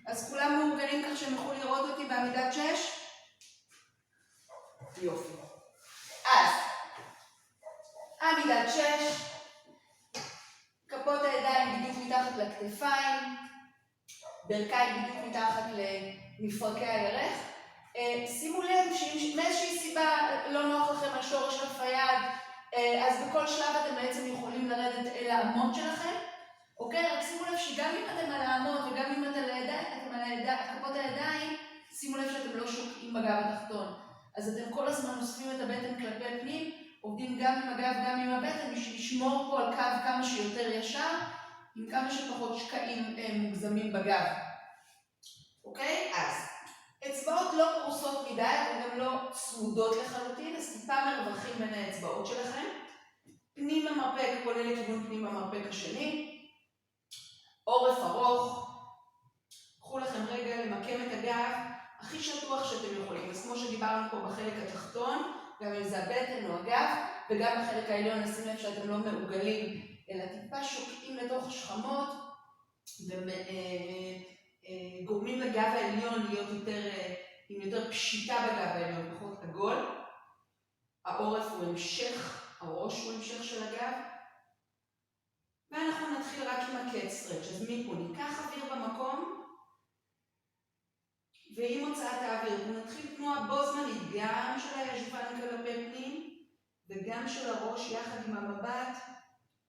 אז כולם מאורגנים כך שהם יכולים לראות אותי בעמידת 6? יופי. אז, עמידת 6, כפות הידיים בדיוק מתחת לכתפיים, ברכיים בדיוק מתחת למפרקי הירך. שימו לב שאם מאיזושהי סיבה לא נוח לכם על שורש כף היד, אז בכל שלב אתם בעצם יכולים לרדת אל העמוד שלכם. אוקיי? רק שימו לב שגם אם אתם על העמוד וגם אם אתם על כפות הידיים, שימו לב שאתם לא שוקעים בגב התחתון. אז אתם כל הזמן אוספים את הבטן כלפי פנים, עובדים גם עם הגב גם עם הבטן בשביל לשמור פה על קו כמה שיותר ישר, עם כמה שפחות שקעים מוגזמים בגב. אוקיי? אז אצבעות לא פרוסות מדי, אבל גם לא צמודות לחלוטין, אז טיפה מרווחים בין האצבעות שלכם. פנים המרפק פונה לכיוון פנים המרפק השני. עורף ארוך. קחו לכם רגע למקם את הגב הכי שטוח שאתם יכולים. אז כמו שדיברנו פה בחלק התחתון, גם אם זה הבטן או הגב, וגם בחלק העליון נשים לב שאתם לא מעוגלים, אלא טיפה שוקעים לתוך השכמות, וגורמים לגב העליון להיות עם יותר פשיטה בגב העליון, פחות עגול. העורף הוא המשך, הראש הוא המשך של הגב. ואנחנו נתחיל רק עם ה-cat stretch. אז מפה ניקח אוויר במקום, ועם הוצאת האוויר נתחיל תנועה בו זמנית, גם של הישבן כלפי פנים, וגם של הראש יחד עם המבט.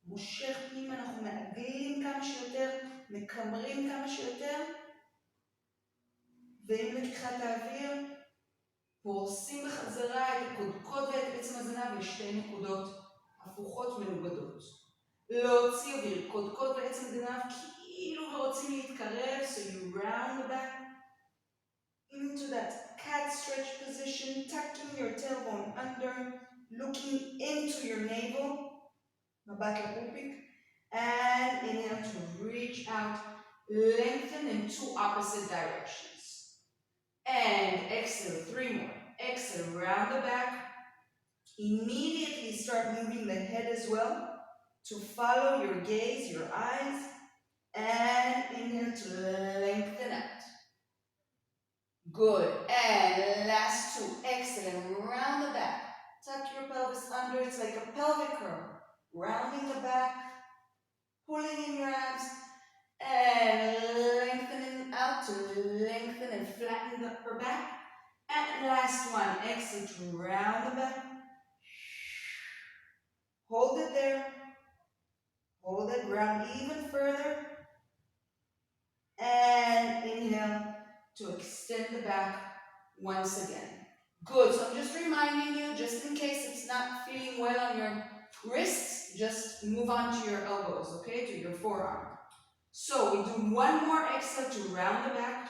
מושך פנים, אנחנו מעגלים כמה שיותר, מקמרים כמה שיותר, ועם לקיחת האוויר, פורסים בחזרה את הקודקוד ואת עצם הזנב לשתי נקודות הפוכות מנוגדות. להוציא אוויר, קודקוד בעצם זנב כאילו ורוצים להתקרב, so you round the back into that cat stretch position, tucking your tailbone under, looking into your navel, מבט לפופיק, and inhale to reach out, lengthen in two opposite directions. And exhale, 3 more. Exhale, round the back. Immediately start moving the head as well to follow your gaze, your eyes, and inhale to lengthen out. Good. And last 2. Exhale and round the back. Tuck your pelvis under. It's like a pelvic curl. Rounding the back, pulling in your abs, and lengthening out to lengthen and flatten the upper back. And last one. Exhale to round the back. Hold it there. Hold it, round even further. And inhale to extend the back once again. Good, so I'm just reminding you, just in case it's not feeling well on your wrists, just move on to your elbows, okay, to your forearm. So we do one more exhale to round the back.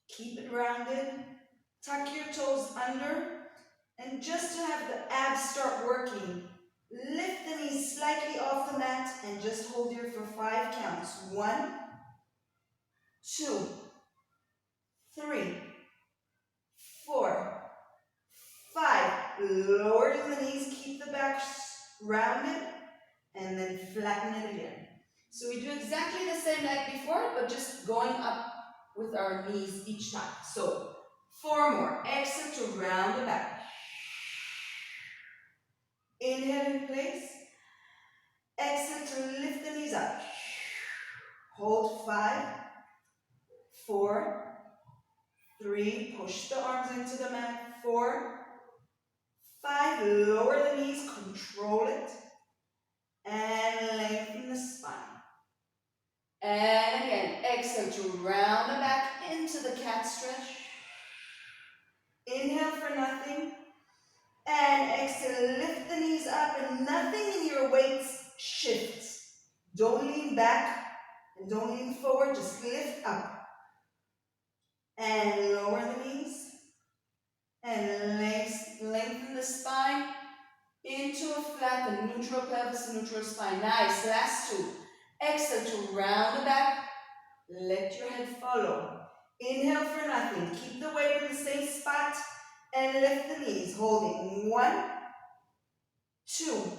Keep it rounded. Tuck your toes under. And just to have the abs start working, lift the knees slightly off the mat and just hold here for 5 counts. 1, 2, 3, 4, 5. Lowering the knees, keep the back rounded, and then flatten it again. So we do exactly the same like before, but just going up with our knees each time. So 4 more. Exhale to round the back. Inhale in place. Exhale to lift the knees up. Hold 5, 4, 3. Push the arms into the mat. 4, 5. Lower the knees. Control it. And lengthen the spine. And again, exhale to round the back into the cat stretch. Inhale for nothing. And exhale, lift the knees up and nothing in your weights shifts. Don't lean back and don't lean forward, just lift up. And lower the knees. And lengthen the spine into a flat and neutral pelvis, neutral spine. Nice, last 2. Exhale to round the back. Let your head follow. Inhale for nothing. Keep the weight in the same spot. And lift the knees, holding 1, 2,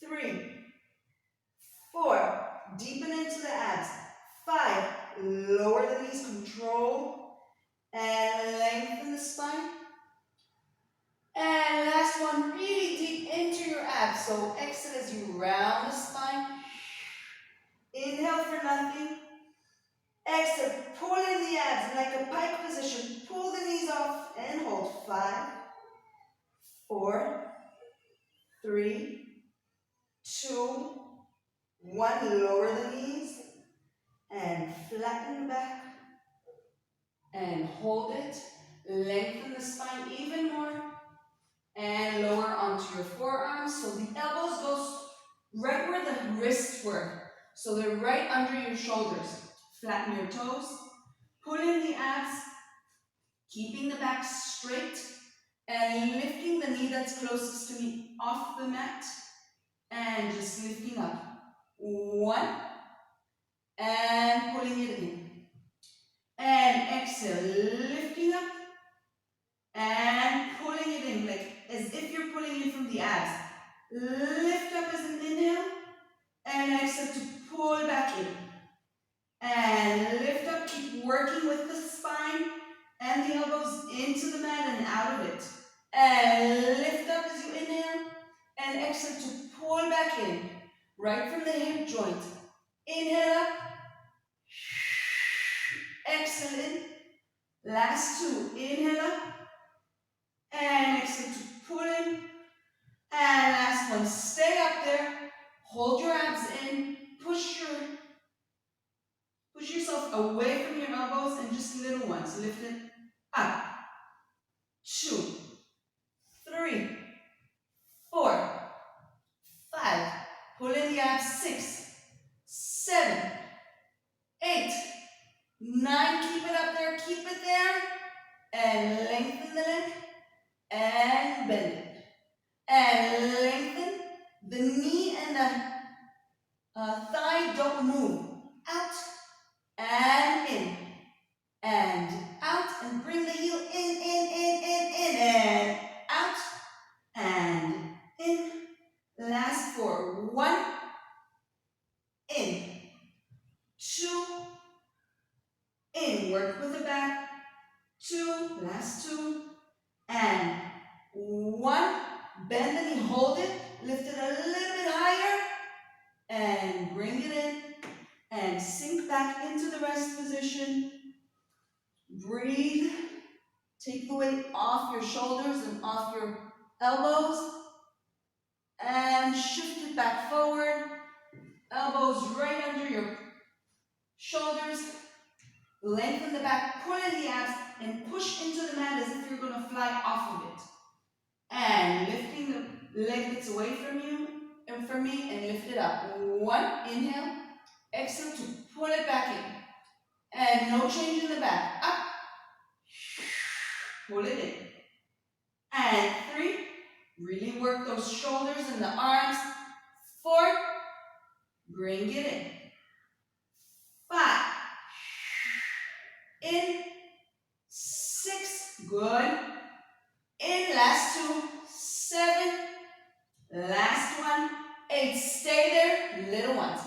3, 4. Deepen into the abs. 5. Lower the knees, control, and lengthen the spine. And last one, really deep into your abs. So exhale as you round the spine. Inhale for nothing. Exhale, pull in the abs like a pike position. Pull the knees off and hold. 5, 4, 3, 2, 1. Lower the knees and flatten back. And hold it. Lengthen the spine even more. And lower onto your forearms. So the elbows go right where the wrists were. So they're right under your shoulders. Flatten your toes. Pull in the abs. Keeping the back straight. And lifting the knee that's closest to me off the mat. And just lifting up. 1. And pulling it in. And exhale. Lifting up. And pulling it in, like as if you're pulling in from the abs. Lift up as an inhale. And exhale to pull back in. And lift up, keep working with the spine and the elbows into the mat and out of it. And lift up as you inhale. And exhale to pull back in. Right from the hip joint. Inhale up. Exhale in. Last 2. Inhale up. And exhale to pull in. And last one. Stay up there. Hold your abs in. Push yourself away from your elbows and just little ones. Lift it up. 2, 3, 4, 5. Pull in the abs. 6, 7, 8, 9. Keep it up there. Keep it there. And lengthen the leg. And bend it. And lengthen. The knee and the thigh don't move. Out. And in. And out. And bring the heel in. And out. And in. Last 4. 1. In. 2. In. Work with the back. 2. Last 2. And 1. Bend the knee. Hold it. Lift it a little bit higher. And bring it in. And sink back into the rest position. Breathe. Take the weight off your shoulders and off your elbows. And shift it back forward. Elbows right under your shoulders. Lengthen the back. Pull in the abs. And push into the mat as if you're going to fly off of it. And lifting the leg that's away from you and from me and lift it up. 1. Inhale. Exhale to pull it back in. And no change in the back. Up. Pull it in. And 3. Really work those shoulders and the arms. 4. Bring it in. 5. In. 6. Good. In. Last 2. 7. Last 1. 8. Stay there. Little ones.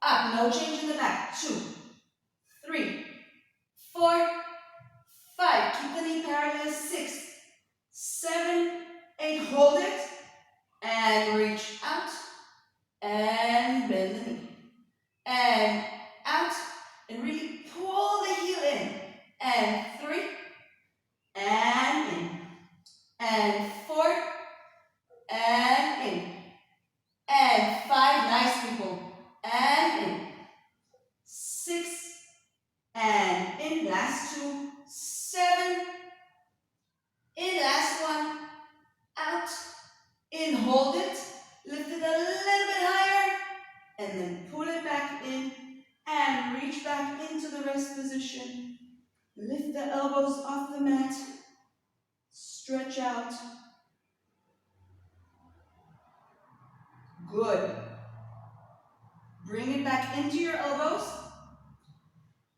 Up. No change in the back. 2. 3. 4. 5. Keep the knee parallel. 6. 7. 8. Hold it. And reach out. And bend the knee. And out. And really pull the heel in. And 3. And in. And 4. And in. And 5. Nice, people. And in. 6. And in. Last 2. 7. In. Last 1. Out. In. Hold it. Lift it a little bit higher. And then pull it back in. And reach back into the rest position. Lift the elbows off the mat. Stretch out. Good. Bring it back into your elbows.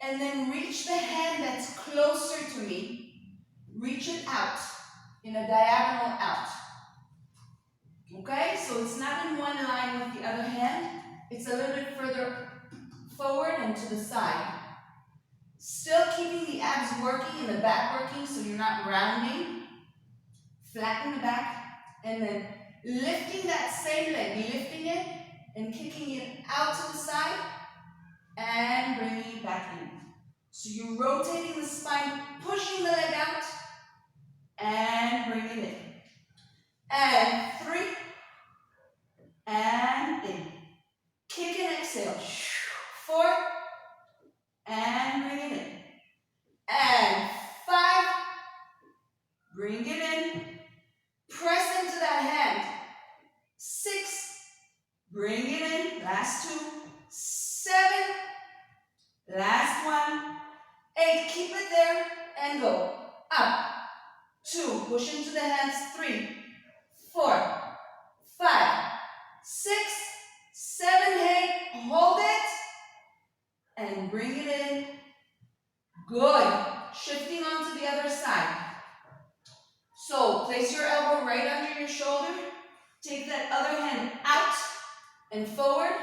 And then reach the hand that's closer to me. Reach it out in a diagonal out. Okay, so it's not in one line with the other hand. It's a little bit further forward and to the side. Still keeping the abs working and the back working so you're not rounding. Flatten the back and then lifting that same leg, lifting it and kicking it out to the side and bringing it back in. So you're rotating the spine, pushing the leg out and bringing it in. And 3 and in. Kick and exhale. 4 and bring it in. And 5. Bring it in. Press into that hand. 6. Bring it in. Last 2. 7. Last 1. 8. Keep it there and go. Up. 2. Push into the hands. 3. 4. 5. 6. 7. 8. Hold it. And bring it in. Good. Shifting onto the other side. So place your elbow right under your shoulder. Take that other hand out and forward.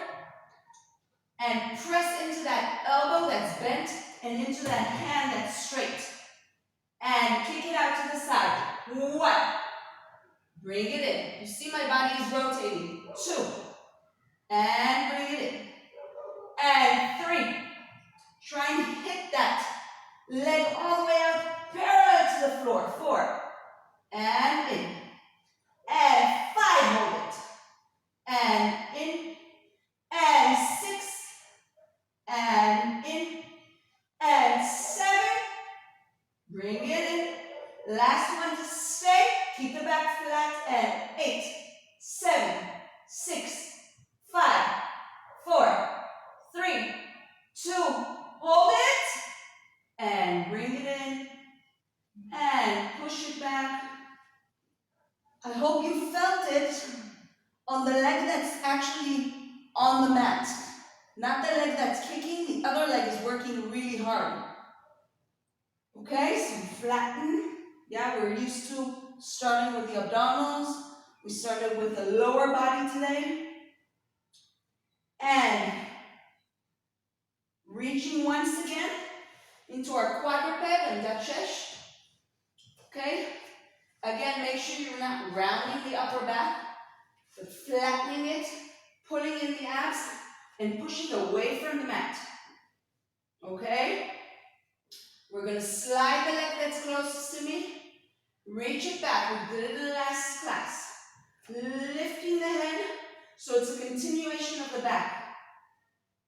And press into that elbow that's bent and into that hand that's straight. And kick it out to the side. 1. Bring it in. You see my body is rotating. 2. And bring it in. And 3. Try and hit that leg all the way out, parallel to the floor. 4. And in. And 5. Hold it. And in. And 6. And in. And 7. Bring it in. Last one to stay. Keep the back flat. And 8, 7, 6, 5, 4, 3, 2. Hold it. And bring it in. And push it back. I hope you felt it on the leg that's actually on the mat. Not the leg that's kicking. The other leg is working really hard. Okay, so flatten. Yeah, we're used to starting with the abdominals. We started with the lower body today. And reaching once again into our quadruped and dachesh. Okay? Again, make sure you're not rounding the upper back, but flattening it, pulling in the abs, and pushing away from the mat. Okay? We're going to slide the leg that's closest to me. Reach it back. We did it in the last class. Lifting the head so it's a continuation of the back.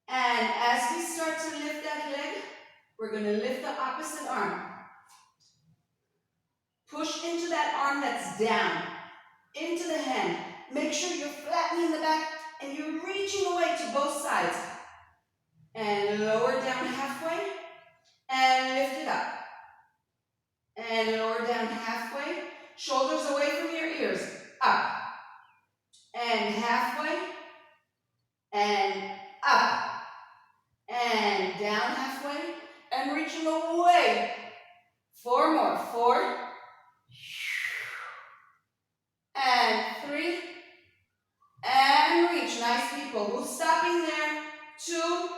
And as we start to lift that leg, we're going to lift the opposite arm. Push into that arm that's down, into the hand. Make sure you're flattening the back and you're reaching away to both sides. And lower down halfway and lift it up. And lower down halfway. Shoulders away from your ears. Up. And halfway. And up. And down halfway. And reaching away. 4 more. 4. And 3. And reach. Nice, people. Who's stopping there? 2.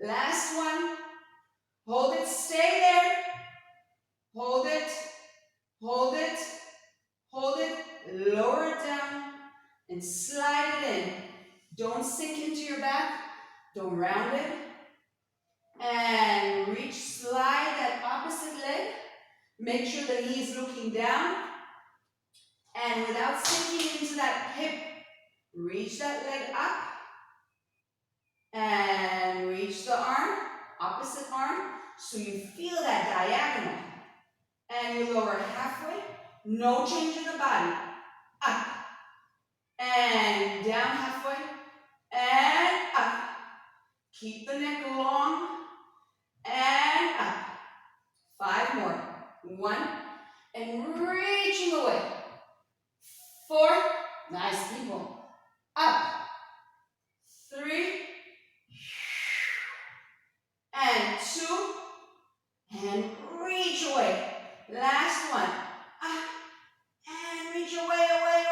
Last one. Hold it. Stay there. Hold it. Hold it. Hold it. Lower it down. And slide it in. Don't sink into your back. Don't round it. And reach. Slide that opposite leg. Make sure the knee is looking down. And without sinking into that hip, reach that leg up. And reach the arm, opposite arm, so you feel that diagonal. And you lower halfway, no change in the body. Up. And down halfway. And up. Keep the neck long. And up. 5 more. 1. And reaching away. 4. Nice, people. Up. 3. And 2. And reach away. Last one. Up. And reach away, away,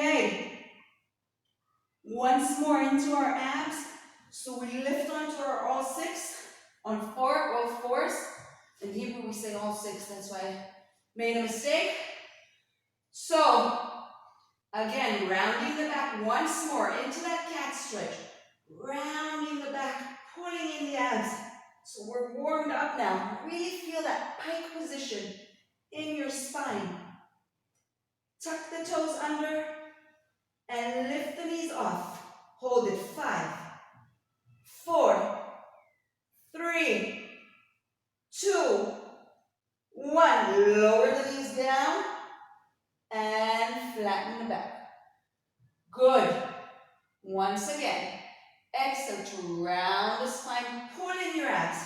Okay. Once more into our abs. So we lift onto our all six on all fours. In Hebrew we say all six, that's why I made a mistake. So, again, rounding the back once more into that cat stretch. Rounding the back, pulling in the abs. So we're warmed up now. Really feel that pike position in your spine. Tuck the toes under and lift the knees off. Hold it. 5, 4, 3, 2, 1. Lower the knees down and flatten the back. Good. Once again, exhale to round the spine, pull in your abs.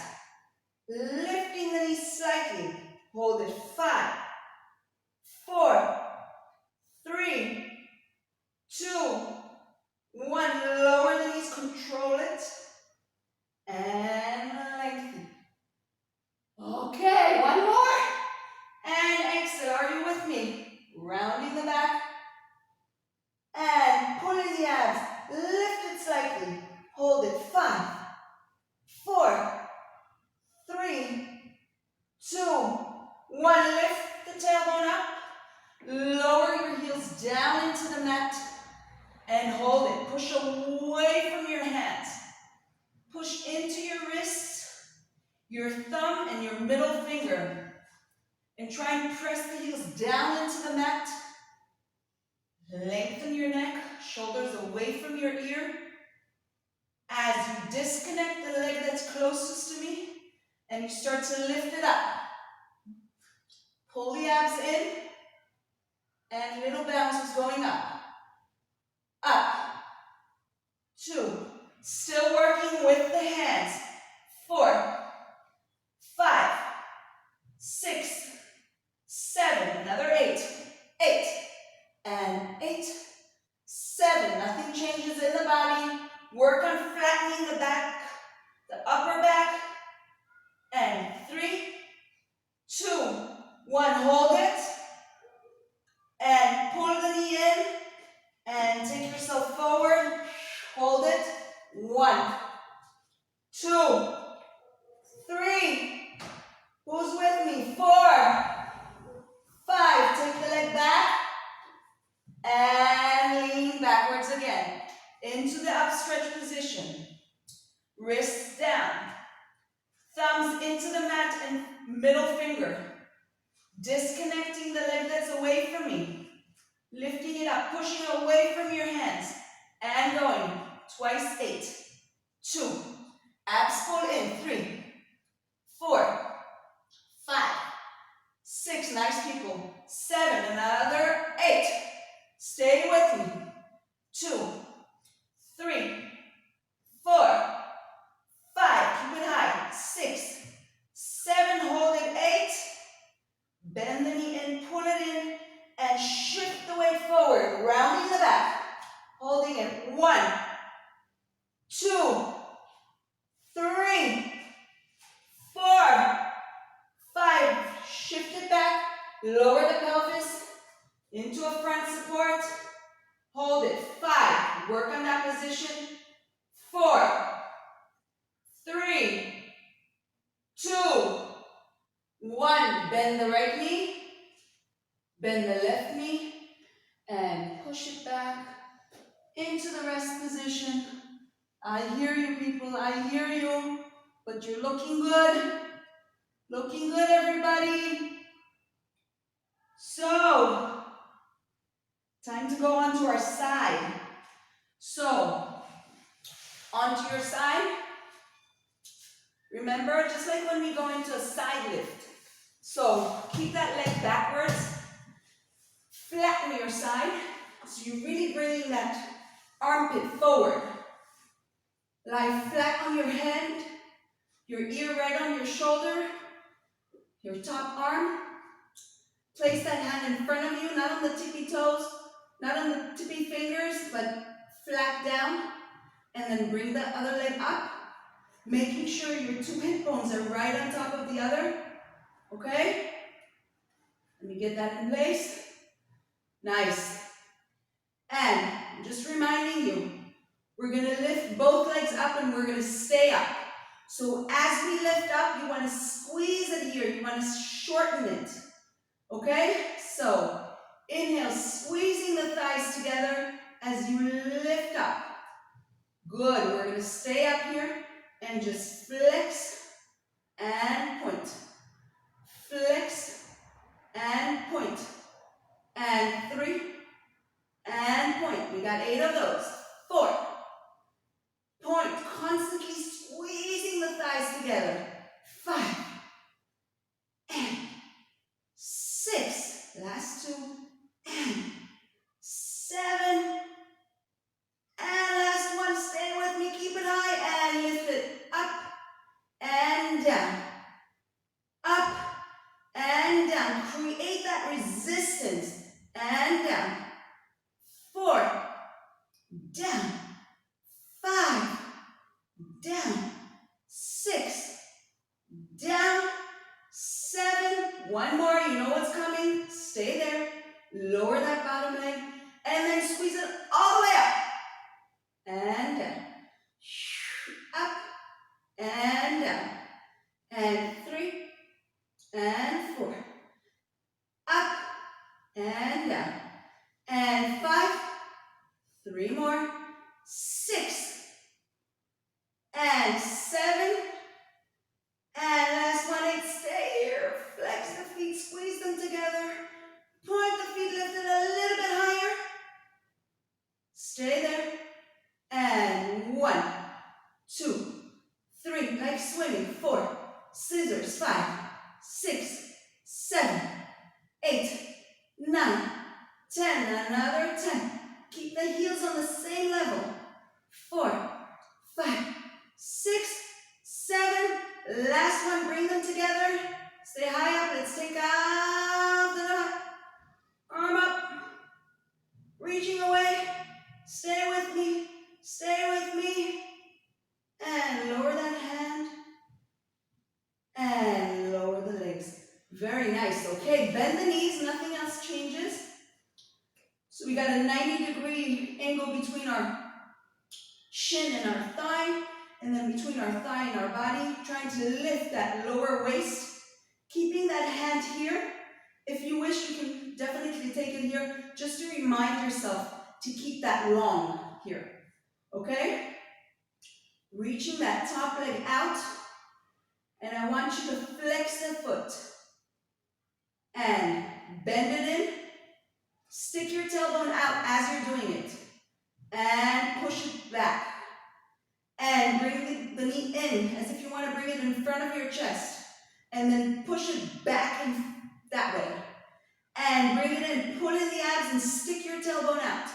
Lifting the knees slightly. Hold it. 5, 4, 3, 2, 1. Lower the knees, control it. And lengthen. Okay, one more. And exhale. Are you with me? Rounding the back. And pull in the abs. Lift it slightly. Hold it. 5, 4, 3, 2, 1. Lift the tailbone up. Lower your heels down into the mat. And hold it. Push away from your hands. Push into your wrists, your thumb, and your middle finger. And try and press the heels down into the mat. Lengthen your neck, shoulders away from your ear. As you disconnect the leg that's closest to me, and you start to lift it up. Pull the abs in, and little bounces going up. Up. 2. Still working with the hands. 4, 5, 6, 7. Another 8. 8. And 8, 7. Nothing changes in the body. Work on flattening the back, the upper back. And 3, 2, 1. Hold it. And pull the knee in. And take yourself forward. Hold it. 1, 2, 3. Who's with me? 4, 5. Take the leg back. And lean backwards again. Into the upstretch position. Wrists down. Thumbs into the mat and middle finger. Disconnecting the leg that's away from me. Lifting it up, pushing away from your hands. And going. Twice 8. 2. Abs pull in. 3, 4, 5, 6. Nice people. 7. Another 8. Stay with me. 2, 3, 4, 5. Keep it high. 6, 7. Hold it. 8. Bend the knee and pull it in. And shift the weight forward. Rounding the back. Holding it. 1, 2, 3, 4, 5. Shift it back. Lower the pelvis into a front support. Hold it. 5. Work on that position. 4, 3, 2, 1. Bend the right knee. Bend the left knee. And push it back into the rest position. I hear you, people. I hear you. But you're looking good. Looking good, everybody. So, time to go onto our side. So, onto your side. Remember, just like when we go into a side lift. So, keep that leg backwards. Flatten your side. So you're really bringing that armpit forward. Lie flat on your hand. Your ear right on your shoulder. Your top arm. Place that hand in front of you, not on the tippy toes, not on the tippy fingers, but flat down. And then bring the other leg up, making sure your 2 hip bones are right on top of the other. Okay? Let me get that in place. Nice. And I'm just reminding you, we're going to lift both legs up and we're going to stay up. So as we lift up, you want to squeeze it here. You want to shorten it. Okay? So inhale, squeezing the thighs together as you lift up. Good. We're going to stay up here and just flex and point. Flex and point. And 3 and point. We got 8 of those. 4. Point. Constantly squeezing the thighs together. 5 and 6. Last 2 and 7. And last one. Stay with me. Keep it high and lift it up and down. Up and down. Create that resistance. And down. 4. Down. 5. Down. 6. Down. 7. One more. You know what's coming. Stay there. Lower that bottom leg. And then squeeze it all the way up. And down. Up. And down. And 3. And 4. Up. And down. And 5. 3 more. 6. And 7. And last one, 8. Stay here. Flex the feet. Squeeze them together. Point the feet. Lift it a little bit higher. Stay there. And 1, 2, 3. Like swimming. 4. Scissors. 5, 6, 7, 8, 9, 10. Another 10. Keep the heels on the same level. 4, 5, 6, 7. Last one, bring them together. Stay high up. Let's take out the arm up. Reaching away. Stay with me. Stay with me. And lower that hand. And lower the legs. Very nice. Okay, bend the knees. Nothing else changes. So we got a 90-degree angle between our shin and our thigh, and then between our thigh and our body, trying to lift that lower waist, keeping that hand here. If you wish, you can definitely take it here, just to remind yourself to keep that long here, okay? Reaching that top leg out, and I want you to flex the foot, and bend it in. Stick your tailbone out as you're doing it, and push it back. And bring the knee in, as if you want to bring it in front of your chest. And then push it back in that way. And bring it in, pull in the abs and stick your tailbone out.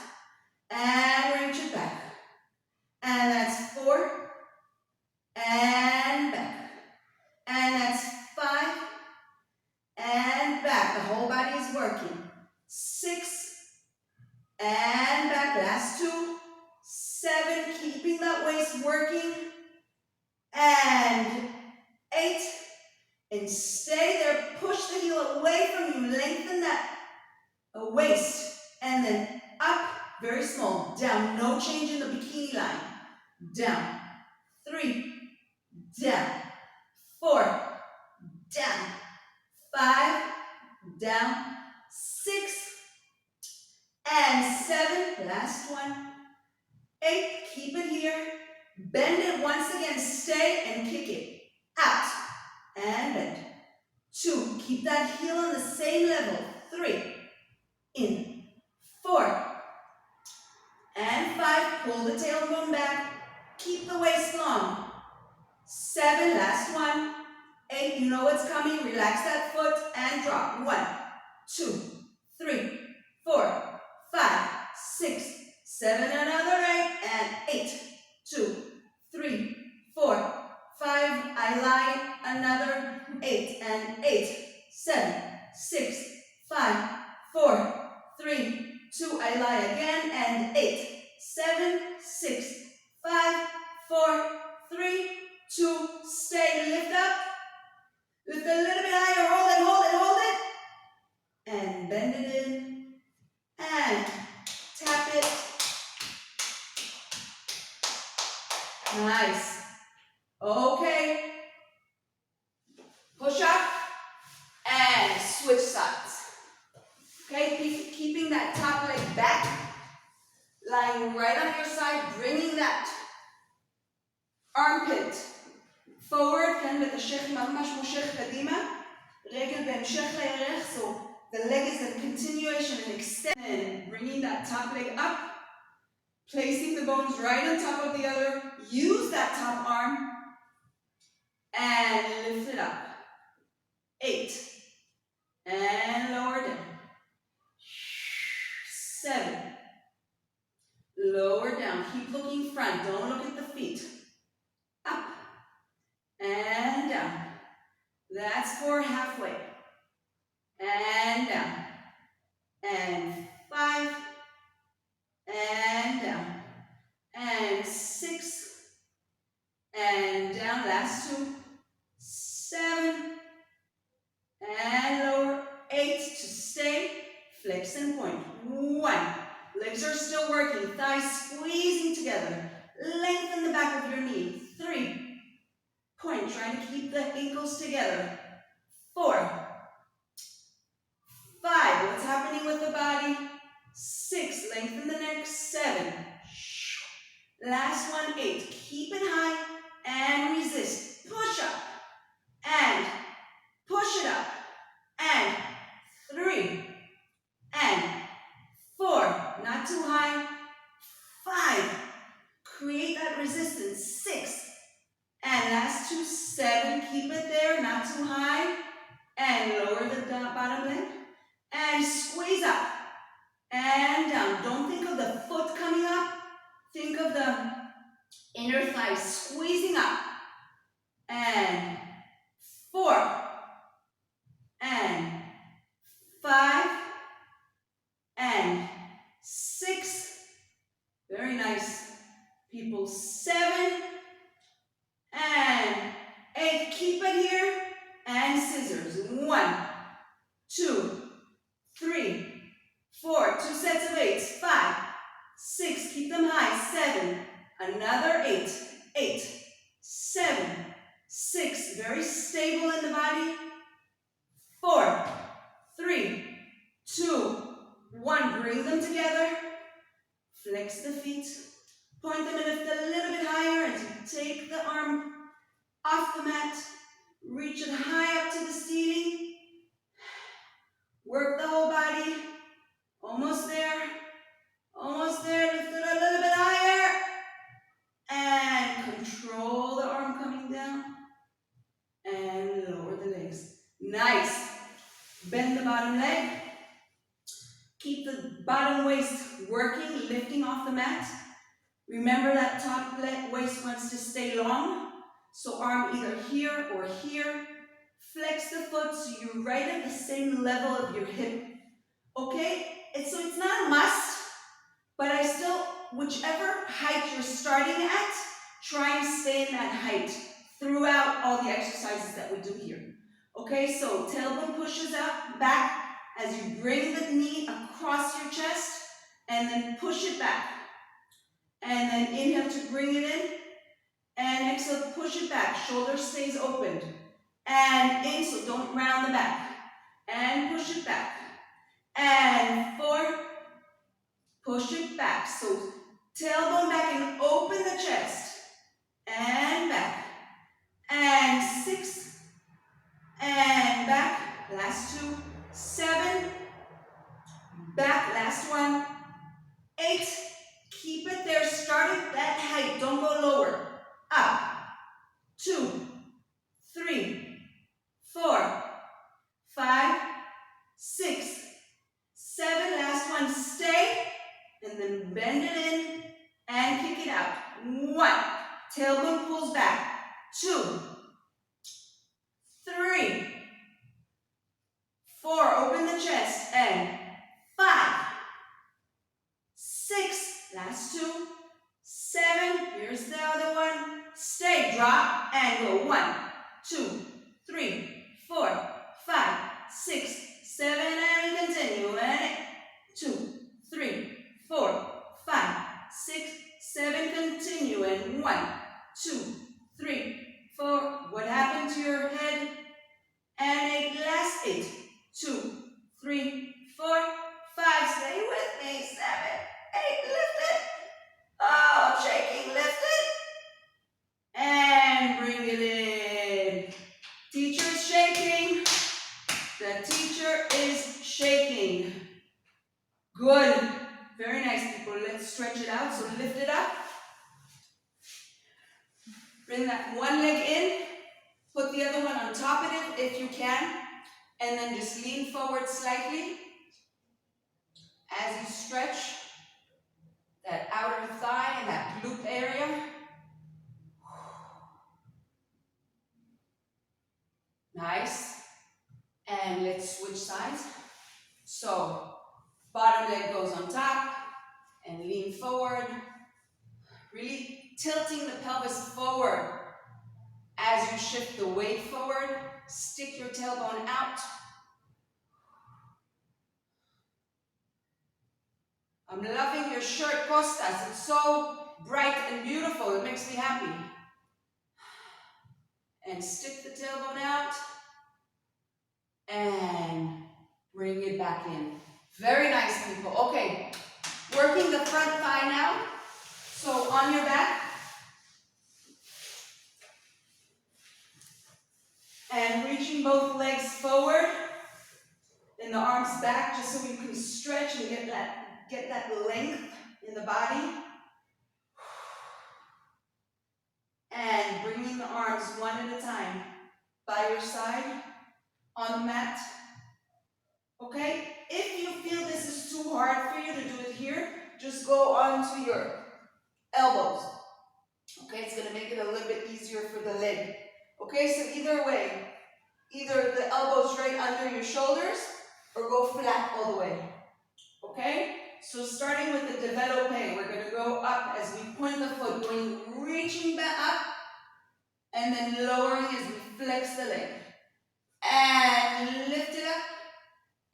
And reach it back. And that's 4. And back. And that's 5. And back. The whole body is working. 6. And back. Last 2. 7, keeping that waist working, and 8, and stay there, push the heel away from you, lengthen that waist, and then up, very small, down, no change in the bikini line, down, 3, down, 4, down, 5, down, 6, and 7, last one, 8, keep it here, bend it once again, stay and kick it, out, and bend, 2, keep that heel on the same level, 3, in, 4, and 5, pull the tailbone back, keep the waist long, 7, last one, 8, you know what's coming, relax that foot, and drop, 1, 2, 3, 4, 5, 6, 7, another 8, and 8, 2, 3, 4, 5, I lie, another 8, and 8, 7, 6, 5, 4, 3, 2, I lie again, and 8, 7, 6, 5, 4, 3, 2, stay, lift up, lift a little bit higher, hold it, hold it, hold it, and bend it in, and tap it, Nice. Okay. Push up and switch sides. Okay, keeping that top leg back, lying right on your side, bringing that armpit forward, כן, ותשך ממש מושך קדימה, רגל בהמשך לירך, so the leg is a continuation and extend, bringing that top leg up, placing the bones right on top of the other, use that top arm, and lift it up. 8, and lower down. 7, lower down, keep looking front, don't look at the feet. Up, and down. That's for halfway. And down. And 5, and down. And 6, and down. Last 2. 7, and lower. 8 to stay. Flex and point. 1. Legs are still working. Thighs squeezing together. Lengthen the back of your knee. 3. Point. Try to keep the ankles together. 4. 5. What's happening with the body? 6. Lengthen the neck. 7. Last one. 8. Keep it high and resist. Push up and push it up. And 3. And 4. Not too high. 5. Create that resistance. 6. And last 2. 7. Keep it there. Not too high. And lower the bottom leg. And squeeze up. And down. Don't think of the foot coming up. Think of the inner thigh squeezing up. And 4. And 5. And 6. Very nice, people. 7. And 8. Keep it here. And scissors. 1, 2, 3, 4. 2 sets of 8s. 5, 6. Keep them high. 7. Another 8. 8, 7, 6. Very stable in the body. 4, 3, 2, 1. Bring them together. Flex the feet. Point them and lift a little bit higher as you take the arm off the mat. Reach it high up to the ceiling. Work the whole body. Almost there. Almost there. Lift it a little bit higher. And control the arm coming down. And lower the legs. Nice. Bend the bottom leg. Keep the bottom waist working, lifting off the mat. Remember that top waist wants to stay long. So arm either here or here. Flex the foot so you're right at the same level of your hip. Okay? So it's not a must, but I still, whichever height you're starting at, try and stay in that height throughout all the exercises that we do here. Okay, so tailbone pushes up, back, as you bring the knee across your chest, and then push it back. And then inhale to bring it in, and exhale, push it back. Shoulder stays opened. And in, so don't round the back. And push it back. And 4, push it back. So tailbone back and open the chest. And back. And 6. And back. Last 2. 7. Back. Last 1. 8. Keep it there. Start at that height. Don't go lower. Up. 2, 3, 4, 5, 6, 7. Last one. Stay. And then bend it in and kick it out. 1. Tailbone pulls back. 2, 3, 4. Open the chest. And 5, 6. Last 2. 7. Here's the other one. Stay. Drop and go. 1, 2, 3, 4, 5, 6, 7, and continue. And 2, 3, 4, 5, 6, 7. Continue. And 1, 2, 3, 4. What happened to your head? And 8, last 8. 2, 3, 4, 5. Stay with me. 7, 8, lift it. Oh, I'm shaking, lift it. And bring it in. Teacher's shaking. The teacher is shaking. Good. Very nice, people. Let's stretch it out. So lift it up. Bring that one leg in. Put the other one on top of it if you can. And then just lean forward slightly as you stretch that outer thigh and that glute area. Nice. And let's switch sides. So, bottom leg goes on top and lean forward. Really tilting the pelvis forward as you shift the weight forward. Stick your tailbone out. I'm loving your shirt, Costas. It's so bright and beautiful. It makes me happy. And stick the tailbone out. And bring it back in. Very nice, people. Okay, working the front thigh now. So on your back. And reaching both legs forward. And the arms back just so you can stretch and get that length in the body. And bringing the arms one at a time by your side on the mat. Okay? If you feel this is too hard for you to do it here, just go onto your elbows. Okay? It's going to make it a little bit easier for the leg. Okay? So either way, either the elbows right under your shoulders or go flat all the way. Okay? So starting with the develope, we're going to go up as we point the foot, reaching back up, and then lowering as we flex the leg. And lift it up,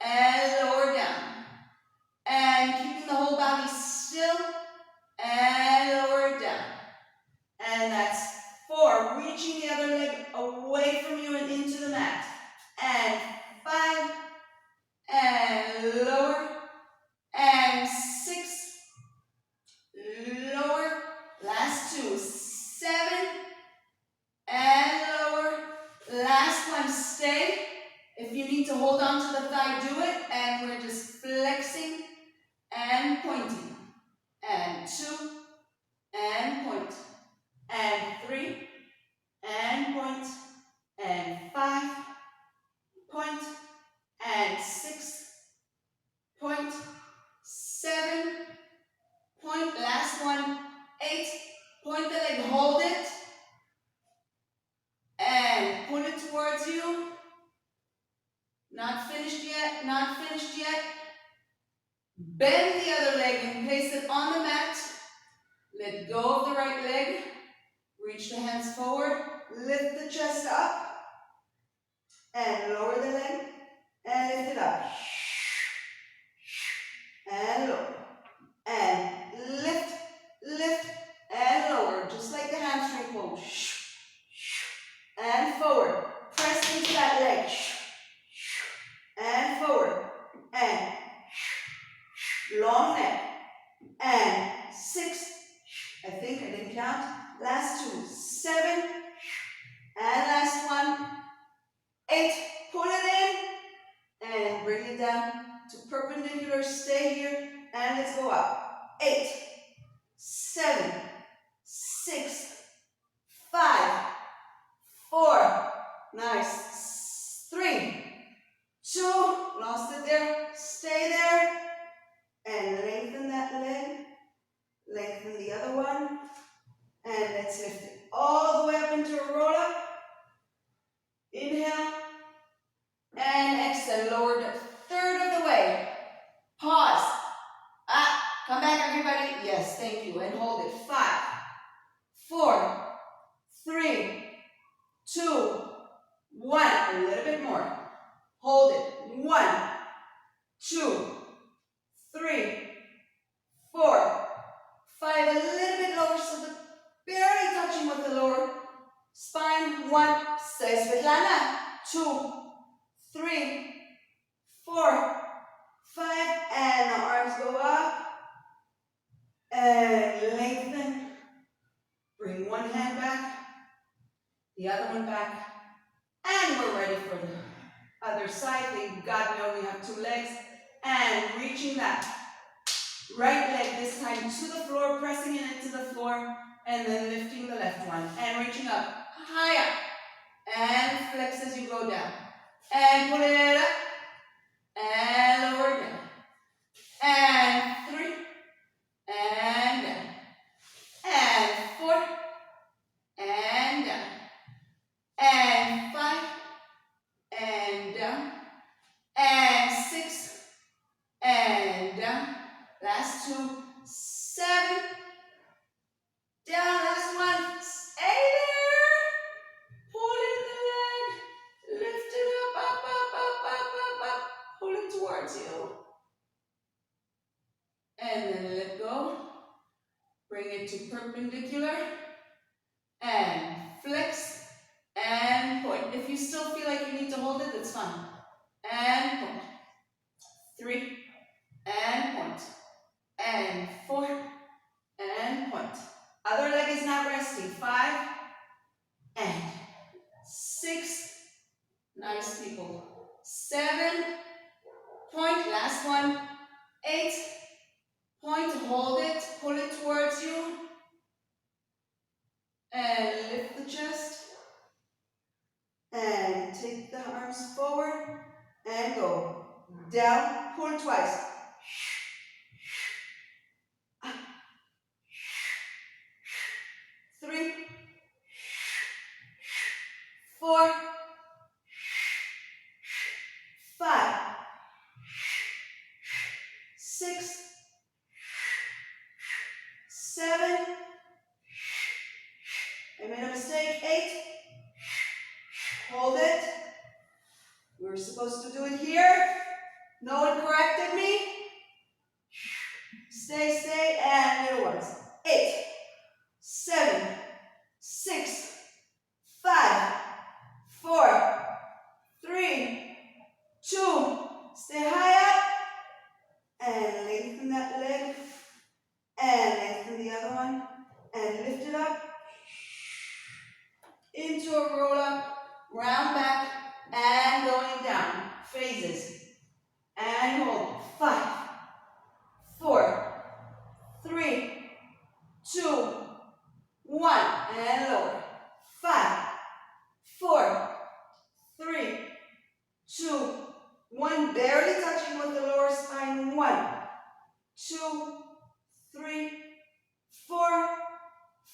and lower down. And keeping the whole body still, and lower it down. And that's 4, reaching the other leg away from you and into the mat. And 5, and lower, and 6, lower, last 2, 7, and lower, last one, stay. If you need to hold on to the thigh, do it, and we're just flexing and pointing, and 2, and point, and 3, and point, and 5, point, and 6, point, 7, point, last one, 8, point the leg, hold it, and pull it towards you. Not finished yet, not finished yet. Bend the other leg and place it on the mat. Let go of the right leg. Reach the hands forward. Lift the chest up. And lower the leg. And lift it up. And lower. And lift, lift, and lower. Just like the hamstring pull. And forward. Press into that leg. And forward. And long neck. And 6. I think I didn't count. Last 2. 7. And last one. 8. Pull it in. And bring it down to perpendicular. Stay here. And let's go up. 8. 7. 6. 5. 4. Nice. 3. 2. Lost it there. Stay there. And lengthen that leg. Lengthen the other one. And let's lift it all the way up into a roll up. Inhale. And exhale. Lower the third of the way. Pause. Come back, everybody. Yes, thank you. And hold it. 5, 4, 3, 2, 1. A little bit more. Hold it. 1, 2, 3, 4, 5. A little bit lower, so the barely touching with the lower 2, 3, 4, 5, and the arms go up. And lengthen. Bring one hand back, the other one back. And we're ready for the other side. Thank God we only have 2 legs. And reaching that right leg this time to the floor, pressing it into the floor, and then lifting the left one. And reaching up, high up. And flex as you go down. And pull it up. And lower down. And 3. And down. And 4. And down. And 5. And down. And 6. And down. Last 2. 7. Down. Last 1. Stay there. Pull in the leg. Lift it up, up, up, up, up, up, up. Pull it towards you. And then let go. Bring it to perpendicular. And flex. And point. If you still feel like you need to hold it, that's fine. And point. 3. And point. And 4. And point. Other leg is not resting. 5. And 6. Nice, people. 7. Point. Last one. 8. Point. Hold it. Pull it towards you. And lift the chest. And take the arms forward. And go. Down. Pull twice. 3. 4. 5. 6. 7. I made a mistake. 8. Hold it. We were supposed to do it here. No one corrected me. Stay, stay, and middle ones. 8, 7, 6, 5, 4, 3, 2. Stay high up. And lengthen that leg. And lengthen the other one. And lift it up. Into a roll up. Round back. And going down. Phases. And hold. 5, 4, 3, 2, 1. And lower. 5, 4, 3, 2, 1. Barely touching with the lower spine. 1, 2, 3, 4,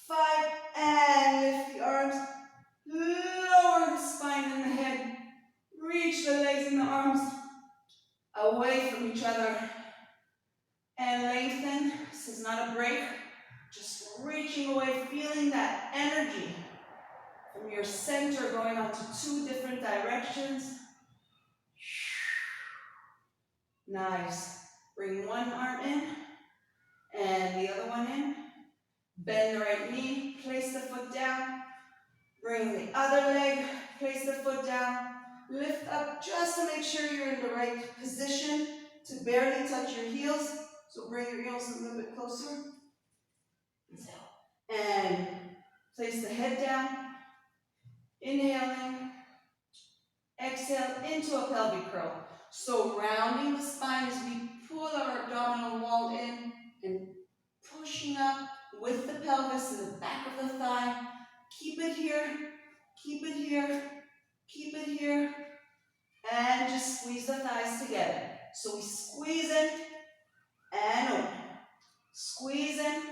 5. And lift the arms. Lower the spine and the head. Reach the legs and the arms away from each other. And lengthen. This is not a break. Just reaching away, feeling that energy from your center going on to 2 different directions. Nice. Bring one arm in and the other one in. Bend the right knee, place the foot down. Bring the other leg, place the foot down. Lift up just to make sure you're in the right position to barely touch your heels. So bring your heels a little bit closer. And place the head down. Inhaling. Exhale into a pelvic curl. So rounding the spine as we pull our abdominal wall in and pushing up with the pelvis and the back of the thigh. Keep it here. Keep it here. Keep it here. And just squeeze the thighs together. So we squeeze in and open. Squeeze in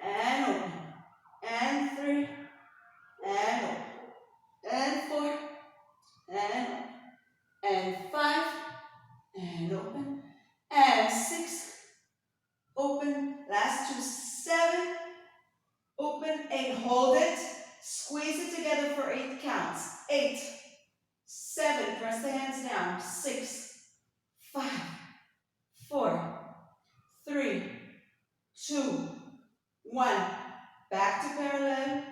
and open. And 3 and open. And 4 and open. And 5 and open. And 6 open. Last 2, 7 open. 8, hold it. Squeeze it together for 8 counts. 8, 7, press the hands down. 6, 5, 4, 3, 2, 1. Back to parallel.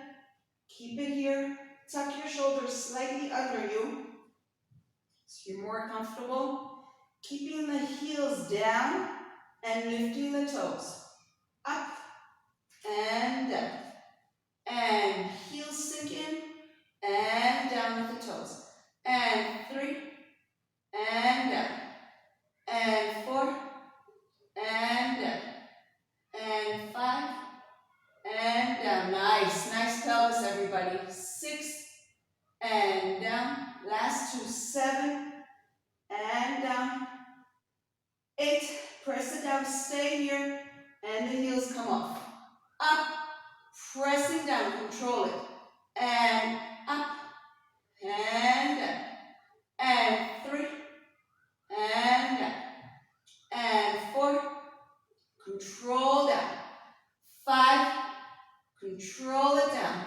Keep it here. Tuck your shoulders slightly under you. So you're more comfortable keeping the heels down and lifting the toes. Up and down. And heels sink in and down with the toes. And 3 and down. And 4 and down. And 5 and down. Nice, nice pelvis, everybody. 6 and down. Last 2, 7 and down. 8, press it down, stay here, and the heels come off. Up, pressing down, control it. And up, and down. And 3, and down. And 4, control down. 5, control it down.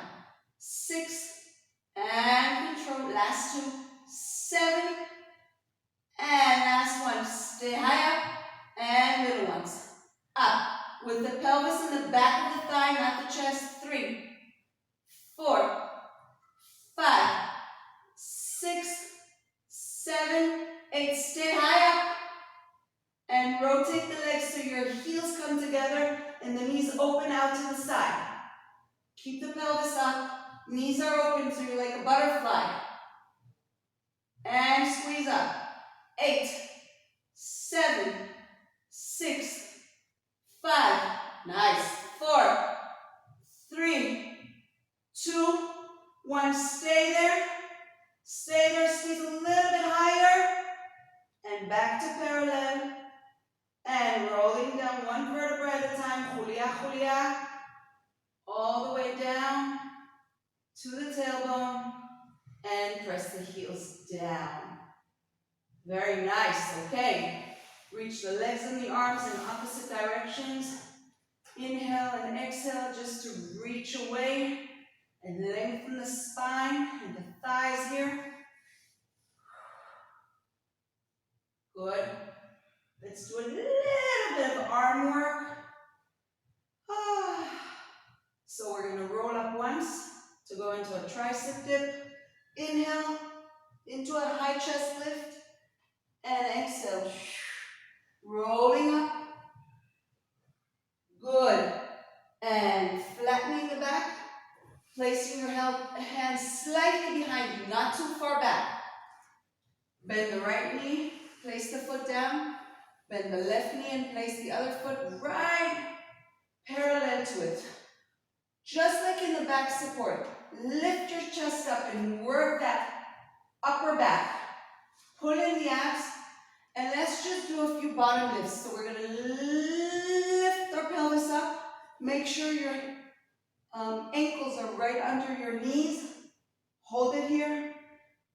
6, and control. Last 2, 7, and last one. Stay high up, and little ones. Up, with the pelvis in the back of the thigh, not the chest. 3, 4, 5, 6, 7, 8. Stay high up, and rotate the legs so your heels come together and the knees open out to the side. Keep the pelvis up, knees are open so you're like a butterfly. And squeeze up. 8, 7, 6, 5, nice. 4, 3, 2, 1. Stay there, squeeze a little bit higher, and back to parallel. And rolling down one vertebra at a time, julia, julia, all the way down to the tailbone, and press the heels down. Very nice, okay. Reach the legs and the arms in opposite directions. Inhale and exhale just to reach away and lengthen the spine and the thighs here. Good. Let's do a little bit of arm work. So we're going to roll up once to go into a tricep dip. Inhale into a high chest lift. And exhale. Rolling up. Good. And flattening the back. Placing your hands slightly behind you, not too far back. Bend the right knee. Place the foot down. Bend the left knee and place the other foot right parallel to it. Just like in the back support, lift your chest up and work that upper back. Pull in the abs, and let's just do a few bottom lifts. So we're going to lift our pelvis up. Make sure your ankles are right under your knees. Hold it here.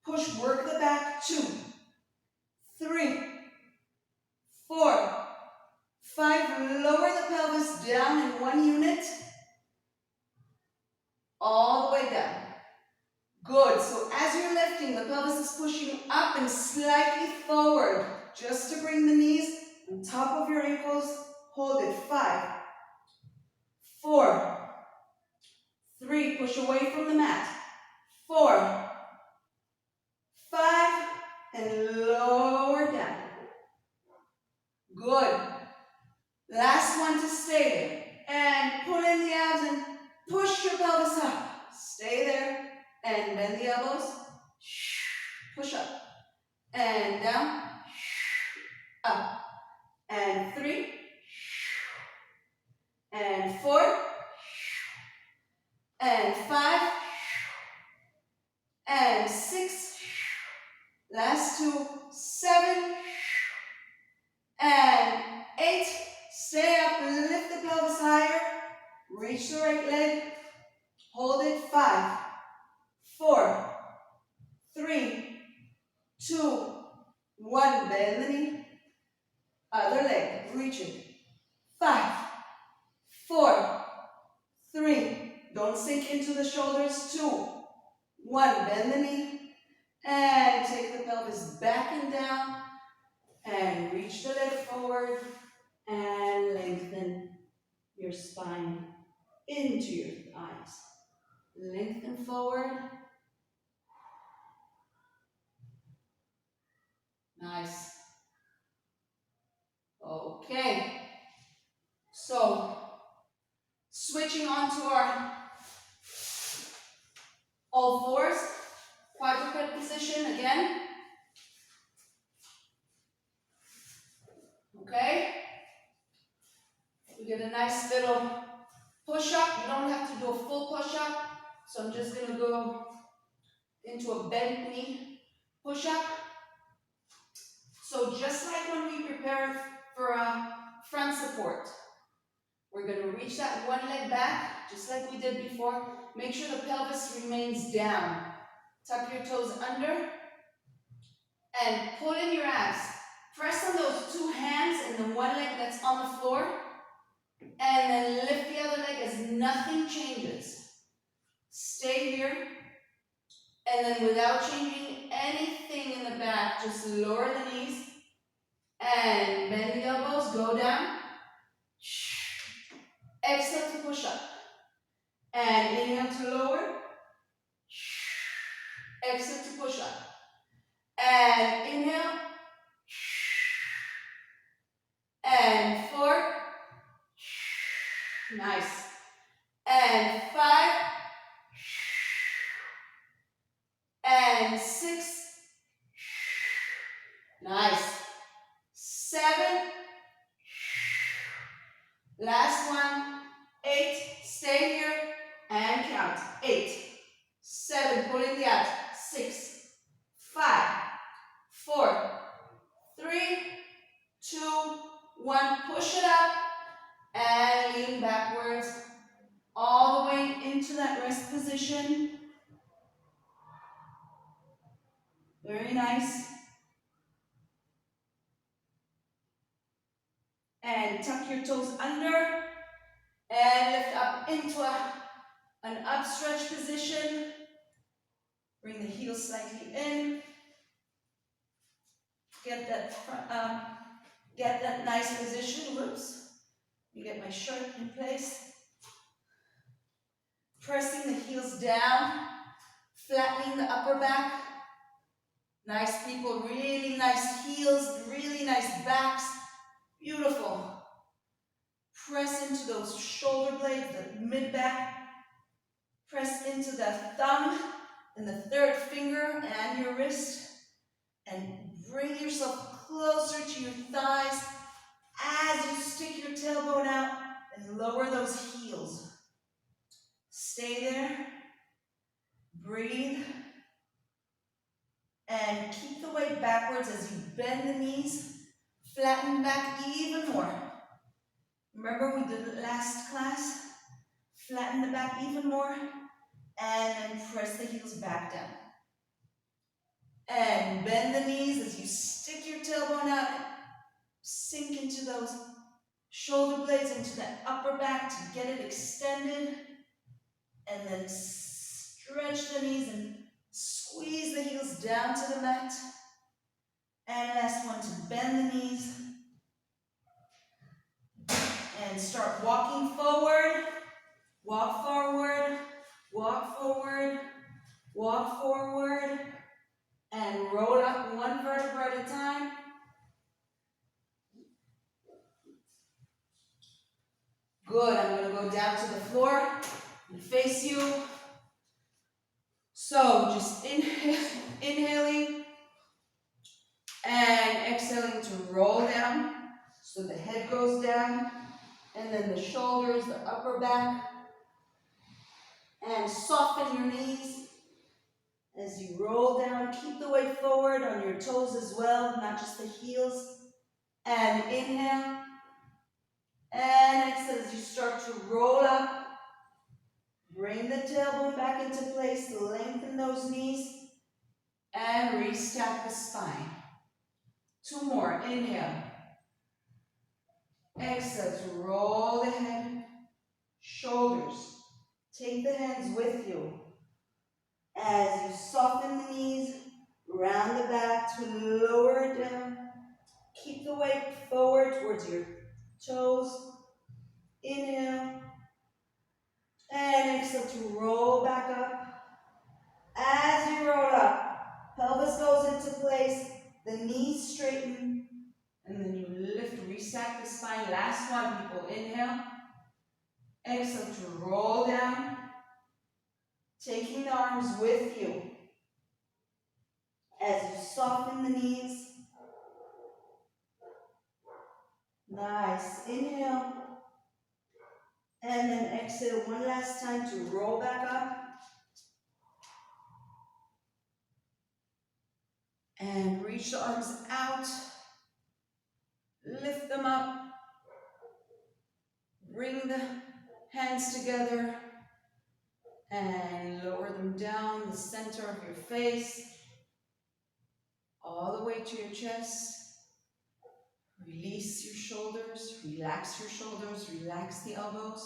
Push, work the back. 2, 3, 4, 5. Lower the pelvis down in one unit. All the way down. Good. So as you're lifting, the pelvis is pushing up and slightly forward. Just to bring the knees on top of your ankles. Hold it. 5, 4, 3. Push away from the mat. 4, 5. And lower down. Good. Last one to stay there. And pull in the abs and push your pelvis up. Stay there. And bend the elbows. Push up. And down. Up. And 3. And 4. And 5. And 6. Last 2. 7. And 8. Stay up. Lift the pelvis higher. Reach the right leg. Hold it. 5, 4, 3, 2, 1. Bend the knee. Other leg. Reach it. 5, 4, 3. Don't sink into the shoulders. 2, 1. Bend the knee. And take the pelvis back and down. And reach the leg forward. And lengthen your spine into your thighs. Lengthen forward. Nice. Okay. So, switching on to our all fours, quadruped position again. Okay. We get a nice little push-up. You don't have to do a full push-up. So I'm just going to go into a bent knee push-up. So just like when we prepare for a front support, we're going to reach that one leg back, just like we did before. Make sure the pelvis remains down. Tuck your toes under and pull in your abs. Press on those two hands and the one leg that's on the floor, and then lift the other leg as nothing changes. Stay here, and then without changing anything in the back, just lower the knees and bend the elbows, go down. Exhale to push up. And inhale to lower. Exhale to push up. And inhale. And 4. Nice. And 5. And 6. Nice. 7. Last one. 8. Stay here and count. 8, 7. Pull in the abs. 6, 5, 4, 3, 2, 1. Push it up and lean backwards all the way into that rest position. Very nice. And tuck your toes under and lift up into an upstretch position. Bring the heels slightly in. Get that nice position. Whoops. Let me get my shirt in place. Pressing the heels down, flattening the upper back. Nice people, really nice heels, really nice backs. Beautiful. Press into those shoulder blades, the mid back. Press into the thumb and the third finger and your wrist. And bring yourself closer to your thighs as you stick your tailbone out and lower those heels. Stay there. Breathe. And keep the weight backwards as you bend the knees. Flatten back even more. Remember we did it last class? Flatten the back even more. And then press the heels back down. And bend the knees as you stick your tailbone out. Sink into those shoulder blades, into that upper back to get it extended. And then stretch the knees and squeeze the heels down to the mat. And last one, to bend the knees. And start walking forward. Walk forward. Walk forward. Walk forward. And roll up one vertebra at a time. Good. I'm going to go down to the floor and face you. So just inhaling and exhaling to roll down. So the head goes down, and then the shoulders, the upper back. And soften your knees as you roll down. Keep the weight forward on your toes as well, not just the heels. And inhale. And exhale as you start to roll up. Bring the tailbone back into place. Lengthen those knees. And restack the spine. 2 more. Inhale. Exhale to roll the head. Shoulders. Take the hands with you. As you soften the knees, round the back to lower it down. Keep the weight forward towards your toes. Inhale. And exhale to roll back up. As you roll up, pelvis goes into place. The knees back the spine. Last one, people. Inhale. Exhale to roll down. Taking the arms with you as you soften the knees. Nice. Inhale. And then exhale one last time to roll back up. And reach the arms out. Lift them up. Bring the hands together. And lower them down the center of your face. All the way to your chest. Release your shoulders. Relax your shoulders. Relax the elbows.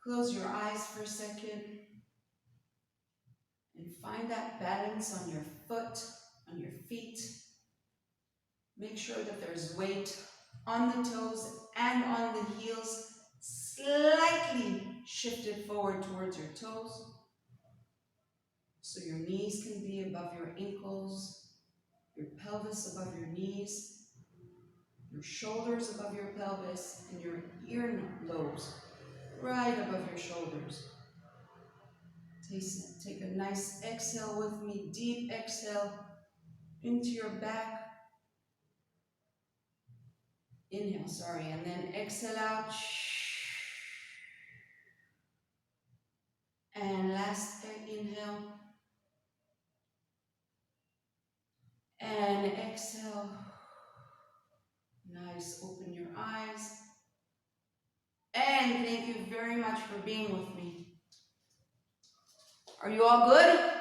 Close your eyes for a second. And find that balance on your foot, on your feet. Make sure that there's weight on the toes and on the heels, slightly shifted forward towards your toes. So your knees can be above your ankles, your pelvis above your knees, your shoulders above your pelvis, and your earlobes right above your shoulders. Take a nice exhale with me, deep exhale into your back. Inhale, sorry, and then exhale out. And last inhale. And exhale. Nice, open your eyes. And thank you very much for being with me. Are you all good?